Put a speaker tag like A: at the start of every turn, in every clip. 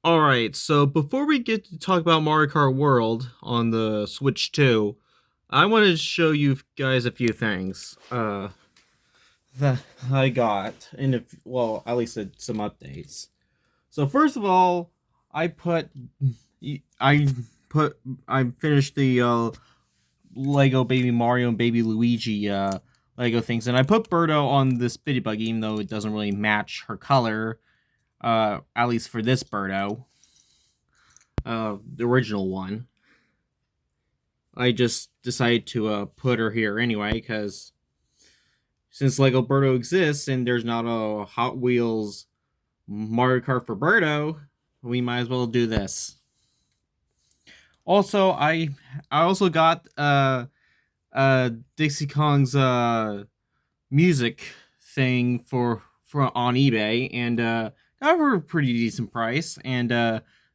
A: Alright, so before we get to talk about Mario Kart World on the Switch 2, I wanted to show you guys a few things that I got, and well, at least some updates. So first of all, I put, I put, I finished the Lego Baby Mario and Baby Luigi Lego things, and I put Birdo on this Bitty Bug, even though it doesn't really match her color, at least for this Birdo. The original one. I just decided to put her here anyway, because since Lego Birdo exists and there's not a Hot Wheels Mario Kart for Birdo, we might as well do this. Also, I also got Dixie Kong's music thing for on eBay, and got for a pretty decent price, and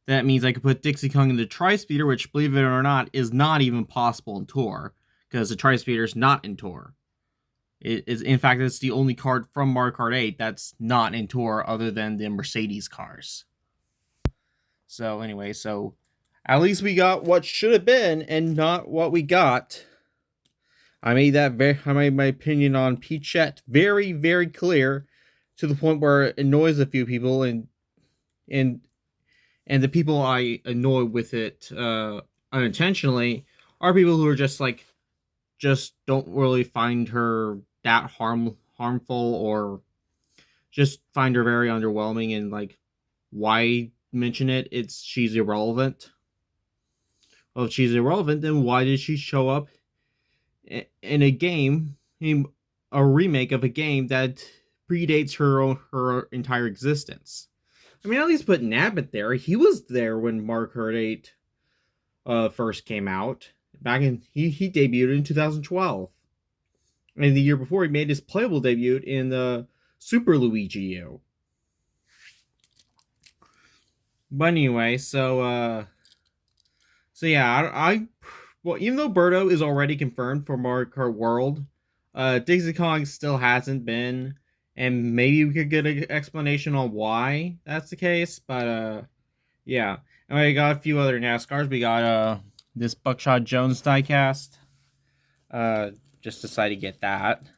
A: that means I could put Dixie Kong into Tri-Speeder, which, believe it or not, is not even possible in Tour, because the Tri-Speeder is not in Tour. It is, in fact, it's the only card from Mario Kart 8 that's not in Tour other than the Mercedes cars. So anyway, so at least we got what should have been and not what we got. I made my opinion on Peachette very, very clear, to the point where it annoys a few people, and the people I annoy with it unintentionally are people who are just don't really find her that harmful, or just find her very underwhelming, and why mention it? She's irrelevant. Well, if she's irrelevant, then why did she show up in a game, in a remake of a game that predates her entire existence? I mean, at least put Nabbit there. He was there when Mario Kart 8 first came out. He debuted in 2012. And the year before, he made his playable debut in the Super Luigi U. But anyway, so yeah, well, even though Birdo is already confirmed for Mario Kart World, Dixie Kong still hasn't been, and maybe we could get an explanation on why that's the case. But yeah, and we got a few other NASCARs. We got this Buckshot Jones diecast. Just decided to get that,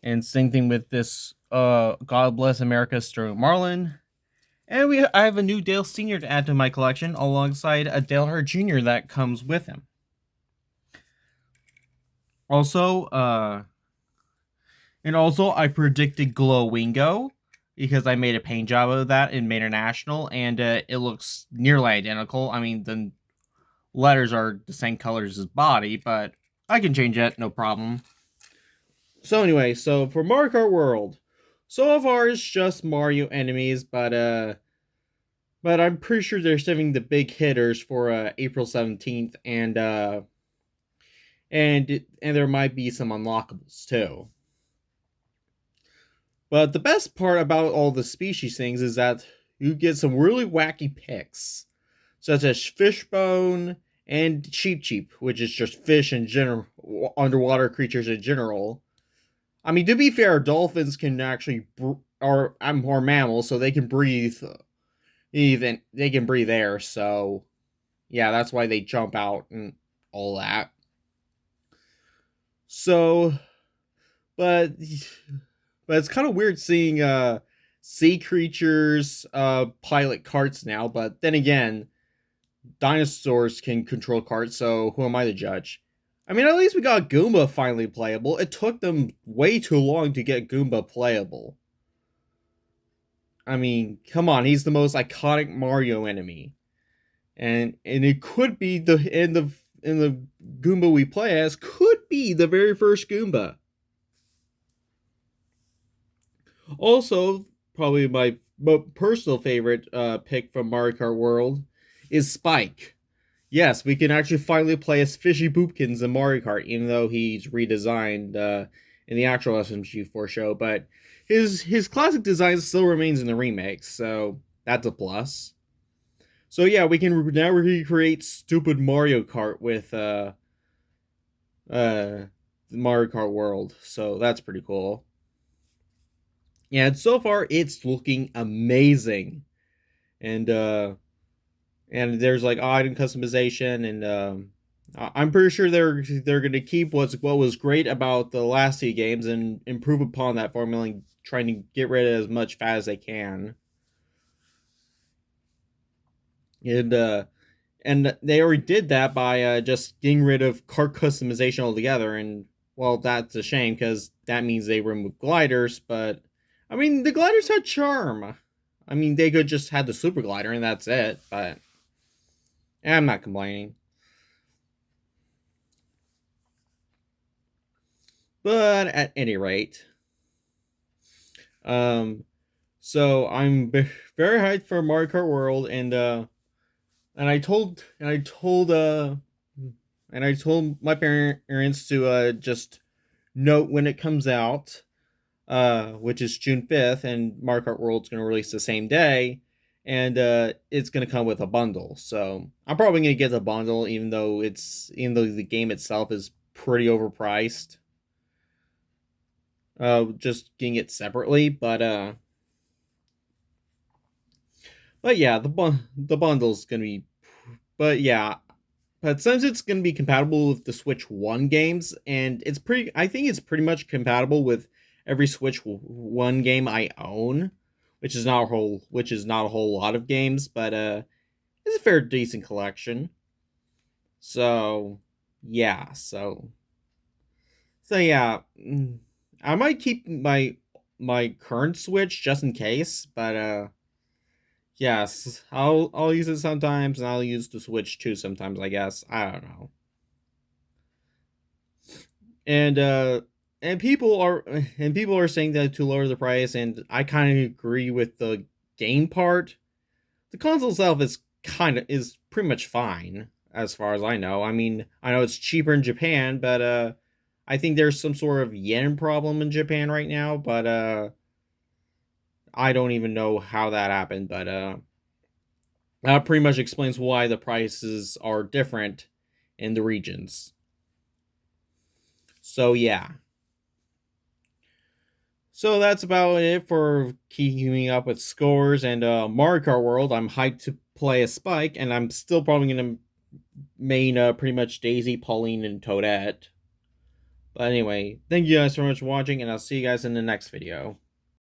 A: and same thing with this God Bless America Sterling Marlin. And I have a new Dale Sr. to add to my collection, alongside a Dale Earnhardt Jr. that comes with him. Also, I predicted Glowingo, because I made a paint job of that in Manor National, and it looks nearly identical. I mean, the letters are the same colors as body, but I can change that, no problem. So anyway, so for Mario Kart World, so far it's just Mario enemies, but I'm pretty sure they're saving the big hitters for April 17th, and there might be some unlockables too. But the best part about all the species things is that you get some really wacky picks, such as Fishbone and Cheep Cheep, which is just fish in general, underwater creatures in general. I mean, to be fair, dolphins can actually, or more mammals, so they can breathe. Even they can breathe air, so yeah, that's why they jump out and all that. So, but it's kind of weird seeing sea creatures pilot carts now. But then again, dinosaurs can control carts, so who am I to judge? I mean, at least we got Goomba finally playable. It took them way too long to get Goomba playable. I mean, come on, he's the most iconic Mario enemy. And it could be the Goomba we play as could be the very first Goomba. Also, probably my personal favorite pick from Mario Kart World is Spike. Yes, we can actually finally play as Fishy Boopkins in Mario Kart, even though he's redesigned in the actual SMG4 show. But his classic design still remains in the remakes, so that's a plus. So yeah, we can now recreate stupid Mario Kart with Mario Kart World, so that's pretty cool. Yeah, and so far it's looking amazing. And and there's like item customization, and I'm pretty sure they're gonna keep what was great about the last two games and improve upon that formula, and trying to get rid of as much fat as they can. And they already did that by just getting rid of cart customization altogether. And well, that's a shame because that means they remove gliders. But I mean, the gliders had charm. I mean, they could just have the super glider and that's it. But I'm not complaining. But at any rate, um, so I'm very hyped for Mario Kart World, and I told my parents to just note when it comes out, which is June 5th, and Mario Kart World's going to release the same day, and it's going to come with a bundle. So I'm probably going to get the bundle, even though the game itself is pretty overpriced. Just getting it separately, but yeah, the bundle's going to be, but yeah. But since it's going to be compatible with the Switch One games, and I think it's pretty much compatible with every Switch One game I own, which is not a whole lot of games, but it's a fair decent collection. So yeah, so yeah, I might keep my current Switch just in case, but yes, I'll use it sometimes, and I'll use the Switch 2 sometimes. I guess I don't know. and and people are saying that to lower the price, and I kind of agree with the game part. The console itself is pretty much fine as far as I know. I mean, I know it's cheaper in Japan, but I think there's some sort of yen problem in Japan right now, but I don't even know how that happened, but that pretty much explains why the prices are different in the regions. So yeah, so that's about it for keeping up with scores and Mario Kart World. I'm hyped to play a Spike, and I'm still probably going to main pretty much Daisy, Pauline, and Toadette. But anyway, thank you guys so much for watching, and I'll see you guys in the next video.